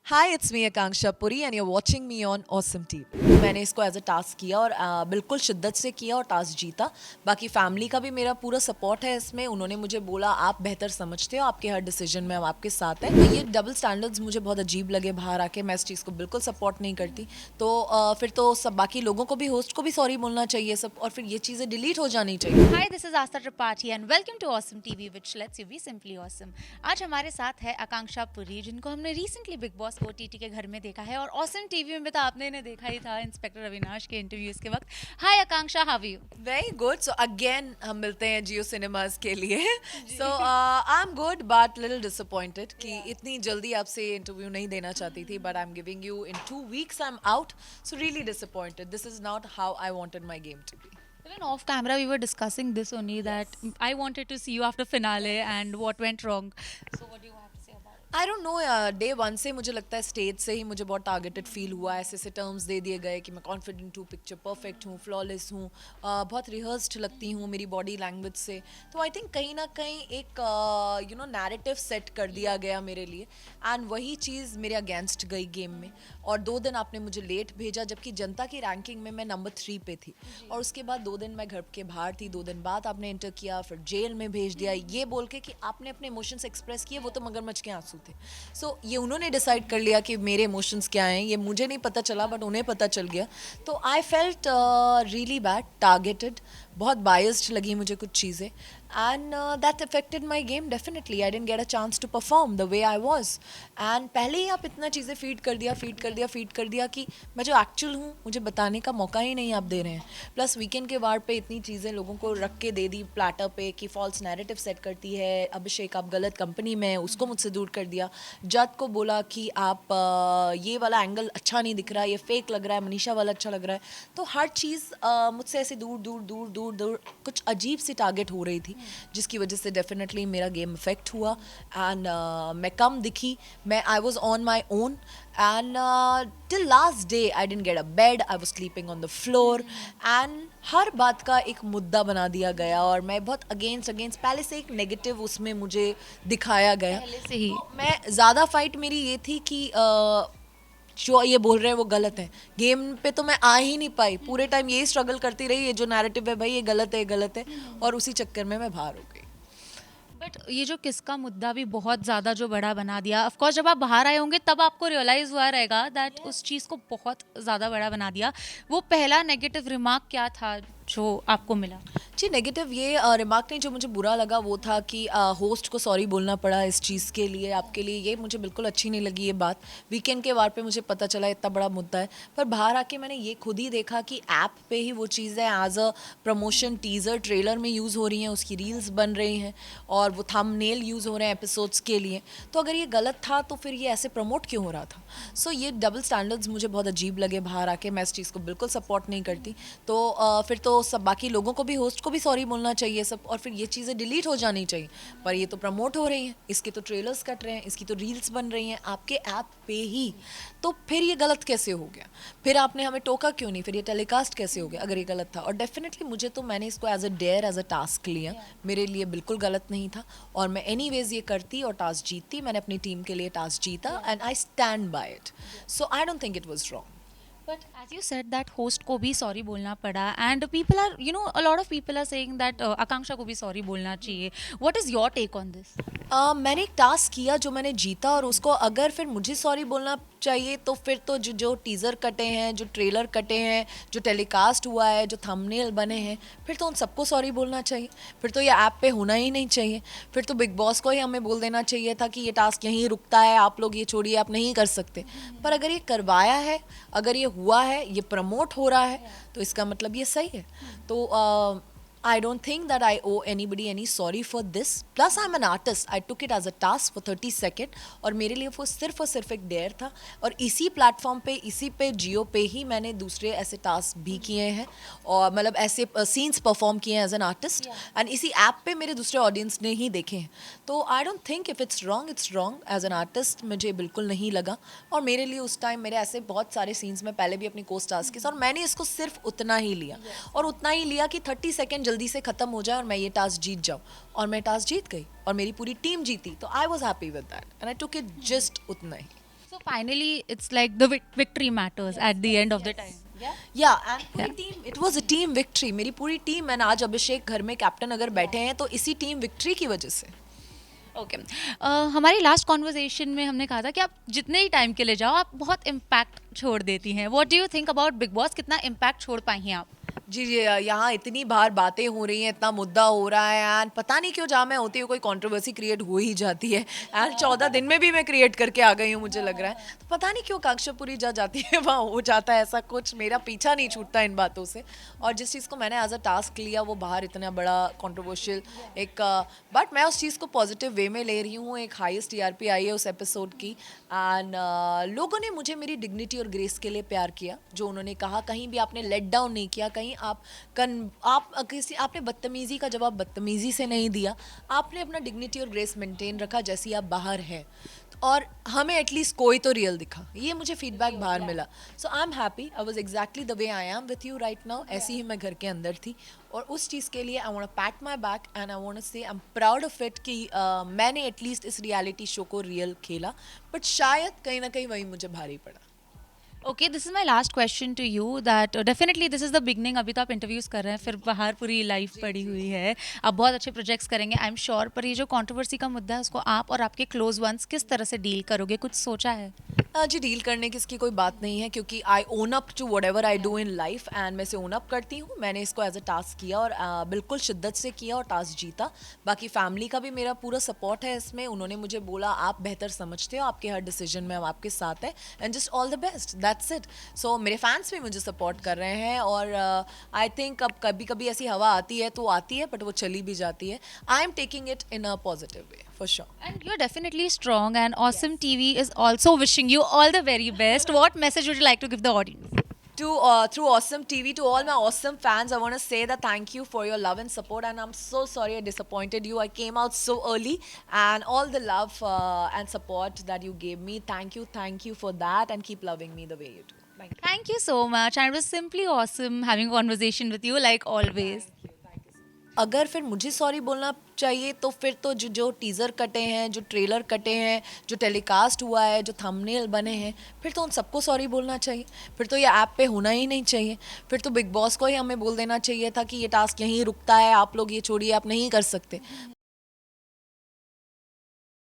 Hi it's me Akanksha Puri and you're watching me on awesome TV. मैंने इसको as a task किया और बिल्कुल शिद्दत से किया और टास्क जीता। बाकी फैमिली का भी मेरा पूरा सपोर्ट है इसमें। उन्होंने मुझे बोला आप बेहतर समझते हो, आपके हर डिसीजन में हम आपके साथ हैं। तो ये डबल स्टैंडर्ड्स मुझे बहुत अजीब लगे बाहर आके। मैं इस चीज़ को बिल्कुल सपोर्ट नहीं करती। तो फिर तो सब बाकी लोगों को भी, होस्ट को भी सॉरी बोलना चाहिए सब, और फिर ये चीज़ें डिलीट हो जानी चाहिए। Hi, this is Asta Tripathi and welcome to Awesome TV, which lets you be simply awesome. आज हमारे साथ है आकांक्षा पुरी, जिनको हमने रिसेंटली बिग बॉस OTT के घर में देखा है और Awesome TV में तो आपने इन्हें देखा ही था इंस्पेक्टर अविनाश के इंटरव्यूज के वक्त। Hi Akanksha, how are you? Very good. So again हम मिलते हैं जियो सिनेमाज के लिए। So I am good but little disappointed कि इतनी जल्दी आपसे इंटरव्यू नहीं देना चाहती थी, but I am giving you in 2 weeks I am out. So really disappointed. This is not how I wanted my game to be. Even off camera, we were discussing this only that I wanted to see you after finale and what went wrong. So, what do you have to say about it? I don't know, day one से मुझे लगता है stage से ही मुझे बहुत targeted feel हुआ। ऐसे ऐसे टर्म्स दे दिए गए कि मैं कॉन्फिडेंट हूँ, पिक्चर परफेक्ट हूँ, फ्लॉलेस हूँ, बहुत रिहर्स्ड लगती हूँ मेरी बॉडी लैंग्वेज से। तो आई थिंक कहीं ना कहीं एक नैरेटिव सेट कर दिया गया मेरे लिए, एंड वही चीज़ मेरे अगेंस्ट गई गेम में। और 2 दिन आपने मुझे लेट भेजा, जबकि जनता की रैंकिंग में मैं नंबर 3 पे थी। और उसके बाद 2 दिन मैं घर के बाहर थी। 2 दिन बाद आपने इंटर किया, फिर जेल में भेज दिया, ये बोल के कि आपने अपने इमोशंस एक्सप्रेस किए, वो तो मगरमच्छ के आंसू थे। सो ये उन्होंने डिसाइड कर लिया कि मेरे इमोशंस क्या हैं। ये मुझे नहीं पता चला, बट उन्हें पता चल गया। तो I felt really bad, targeted, बहुत बायस्ड लगी मुझे कुछ चीज़ें, and that affected my game definitely. I didn't get a chance to perform the way I was. And पहले ही आप इतना चीज़ें फीड कर दिया कि मैं जो एक्चुअल हूँ मुझे बताने का मौका ही नहीं आप दे रहे हैं। प्लस वीकेंड के वार पे इतनी चीज़ें लोगों को रख के दे दी प्लेटर पे कि फॉल्स नैरेटिव सेट करती है, अभिषेक आप गलत कंपनी में हैं, उसको मुझसे दूर कर दिया। जज को बोला कि आप ये वाला एंगल अच्छा नहीं दिख रहा है, ये फेक लग रहा है, मनीषा वाला अच्छा लग रहा है। तो हर चीज़ मुझसे ऐसे दूर दूर दूर दूर दूर कुछ अजीब सी टारगेट हो रही थी, जिसकी वजह से डेफिनेटली मेरा गेम इफेक्ट हुआ। एंड मैं कम दिखी, मैं I was on my own, and till last day I didn't get a bed, I was sleeping on the floor. And हर बात का एक मुद्दा बना दिया गया, और मैं बहुत अगेंस्ट पहले से एक नेगेटिव उसमें मुझे दिखाया गया। पहले से ही तो मैं ज़्यादा फाइट मेरी ये थी कि जो ये बोल रहे हैं वो गलत है। गेम पे तो मैं आ ही नहीं पाई, पूरे टाइम यही स्ट्रगल करती रही, ये जो नैरेटिव है भाई ये गलत है, ये गलत है, और उसी चक्कर में मैं बाहर हो गई। बट ये जो किसका मुद्दा भी बहुत ज़्यादा जो बड़ा बना दिया, ऑफ कोर्स जब आप बाहर आए होंगे तब आपको रियलाइज़ हुआ रहेगा दैट उस चीज़ को बहुत ज़्यादा बड़ा बना दिया। वो पहला नेगेटिव रिमार्क क्या था जो आपको मिला? जी, नेगेटिव ये रिमार्क नहीं, जो मुझे बुरा लगा वो था कि होस्ट को सॉरी बोलना पड़ा इस चीज़ के लिए, आपके लिए। ये मुझे बिल्कुल अच्छी नहीं लगी ये बात। वीकेंड के वार पे मुझे पता चला इतना बड़ा मुद्दा है, पर बाहर आके मैंने ये खुद ही देखा कि ऐप पे ही वो चीज़ें as a promotion teaser trailer में यूज़ हो रही हैं, उसकी रील्स बन रही हैं, और वो थंबनेल यूज़ हो रहे हैं एपिसोड्स के लिए। तो अगर ये गलत था तो फिर ये ऐसे प्रमोट क्यों हो रहा था? सो ये डबल स्टैंडर्ड्स मुझे बहुत अजीब लगे बाहर आके। मैं इस चीज़ को बिल्कुल सपोर्ट नहीं करती। तो फिर तो सब बाकी लोगों को भी, होस्ट को भी सॉरी बोलना चाहिए सब, और फिर ये चीज़ें डिलीट हो जानी चाहिए। पर ये तो प्रमोट हो रही हैं, इसके तो ट्रेलर्स कट रहे हैं, इसकी तो रील्स बन रही हैं आपके ऐप पे ही। तो फिर ये गलत कैसे हो गया? फिर आपने हमें टोका क्यों नहीं? फिर ये टेलीकास्ट कैसे हो गया अगर ये गलत था? और डेफिनेटली मुझे तो, मैंने इसको as a dare, as a task लिया। मेरे लिए बिल्कुल गलत नहीं था, और मैं एनीवेज ये करती और टास्क जीतती। मैंने अपनी टीम के लिए टास्क जीता, and I stand by it. So I don't think it was wrong. But as you said that host को भी सॉरी बोलना पड़ा and people are a lot of people are saying that Akanksha को भी sorry बोलना चाहिए। What is your take on this? मैंने एक टास्क किया जो मैंने जीता, और उसको अगर फिर मुझे सॉरी बोलना चाहिए तो फिर तो जो टीज़र कटे हैं, जो ट्रेलर कटे हैं, जो टेलीकास्ट हुआ है, जो थंबनेल बने हैं, फिर तो उन सबको सॉरी बोलना चाहिए। फिर तो ये ऐप पे होना ही नहीं चाहिए। फिर तो बिग बॉस को ही हमें बोल देना चाहिए था कि ये टास्क यहीं रुकता है, आप लोग ये छोड़िए, आप नहीं कर सकते। पर अगर ये करवाया है, अगर ये हुआ है, ये प्रमोट हो रहा है, तो इसका मतलब ये सही है। तो I don't think that I owe anybody any sorry for this. Plus I'm an artist. I took it as a task for 30 seconds, और मेरे लिए वो सिर्फ एक डेयर था। और इसी प्लेटफॉर्म पे, इसी पे, जियो पे ही मैंने दूसरे ऐसे टास्क भी किए हैं, और मतलब ऐसे सीन्स परफॉर्म किए हैं एज एन आर्टिस्ट, एंड इसी ऐप पे मेरे दूसरे ऑडियंस ने ही देखे हैं। तो I don't think if it's wrong as an artist, मुझे बिल्कुल नहीं लगा। और मेरे लिए उस टाइम मेरे ऐसे बहुत सारे सीन्स में पहले भी अपनी को स्टार्स के साथ, और मैंने इसको सिर्फ उतना ही लिया, और उतना ही लिया कि 30 सेकेंड जल्दी से ख़त्म हो जाए और मैं ये टास्क जीत जाऊँ। और मैं टास्क जीत गई, और मेरी पूरी टीम जीती। तो I was happy with that, and I took it just उतना ही। So finally, it's like the victory matters at the end of the time. या एंड पूरी team, it was a team victory, मेरी पूरी team and आज अभिषेक घर में captain अगर बैठे हैं तो इसी टीम विक्ट्री की वजह से। ओके हमारी लास्ट कॉन्वर्जेशन में हमने कहा था कि आप जितने ही टाइम के लिए जाओ आप बहुत इम्पैक्ट छोड़ देती हैं. What do you think about big boss? कितना इम्पैक्ट छोड़ पाई हैं आप? जी जी, यहाँ इतनी बार बातें हो रही हैं, इतना मुद्दा हो रहा है एंड पता नहीं क्यों जहाँ मैं होती हूँ कोई कंट्रोवर्सी क्रिएट हो ही जाती है एंड 14 दिन में भी मैं क्रिएट करके आ गई हूँ मुझे लग रहा है, तो पता नहीं क्यों कांक्षापुरी जा जाती है वहाँ हो जाता है ऐसा कुछ, मेरा पीछा नहीं छूटता इन बातों से। और जिस चीज़ को मैंने एज अ टास्क लिया वो बाहर इतना बड़ा कॉन्ट्रोवर्शियल एक, बट मैं उस चीज़ को पॉजिटिव वे में ले रही हूँ। एक हाईएस्ट टीआरपी आई है उस एपिसोड की एंड लोगों ने मुझे मेरी डिग्निटी और ग्रेस के लिए प्यार किया, जो उन्होंने कहा कहीं भी आपने लेट डाउन नहीं किया, कहीं आप किसी आपने बदतमीज़ी का जवाब बदतमीज़ी से नहीं दिया, आपने अपना डिग्निटी और ग्रेस मेंटेन रखा जैसी आप बाहर हैं, और हमें एटलीस्ट कोई तो रियल दिखा, ये मुझे फीडबैक बाहर मिला। So I am happy, I was exactly the way I am with you right now, ऐसी ही मैं घर के अंदर थी और उस चीज़ के लिए I want to pat my back and I want to say I am proud of it कि मैंने एटलीस्ट इस रियलिटी शो को रियल खेला, बट शायद कहीं ना कहीं वही मुझे भारी पड़ा। Okay this is my last question to you that definitely this is the beginning. अभी तो आप इंटरव्यूज़ कर रहे हैं, फिर बाहर पूरी लाइफ पड़ी हुई है, आप बहुत अच्छे प्रोजेक्ट्स करेंगे आई एम श्योर. पर ये जो कंट्रोवर्सी का मुद्दा है उसको आप और आपके क्लोज वंस किस तरह से डील करोगे? कुछ सोचा है? जी, डील करने की इसकी कोई बात नहीं है क्योंकि I own up to whatever I do in life and मैं इसे ओन अप करती हूँ। मैंने इसको एज अ टास्क किया और बिल्कुल शिद्दत से किया और टास्क जीता। बाकी फैमिली का भी मेरा पूरा सपोर्ट है इसमें, उन्होंने मुझे बोला आप बेहतर समझते हो, आपके हर डिसीजन में हम आपके साथ हैं and just all the best, that's it. So मेरे फैंस भी मुझे सपोर्ट कर रहे हैं और आई थिंक अब कभी कभी ऐसी हवा आती है तो आती है, बट वो चली भी जाती है। I am taking it in a positive way for sure. And you're definitely strong and Awesome TV is also wishing you all the very best. What message would you like to give the audience? To through Awesome TV, to all my awesome fans, I want to say that thank you for your love and support, and I'm so sorry I disappointed you. I came out so early, and all the love and support that you gave me, thank you for that, and keep loving me the way you do. Thank you. Thank you so much. And it was simply awesome having a conversation with you like always. अगर फिर मुझे sorry बोलना चाहिए तो फिर तो जो teaser कटे हैं, जो ट्रेलर कटे हैं, जो टेलीकास्ट हुआ है, जो थंबनेल बने हैं, फिर तो उन सबको सॉरी बोलना चाहिए। फिर तो ये ऐप पे होना ही नहीं चाहिए। फिर तो बिग बॉस को ही हमें बोल देना चाहिए था कि ये टास्क यहीं रुकता है, आप लोग ये छोड़िए, आप नहीं कर सकते।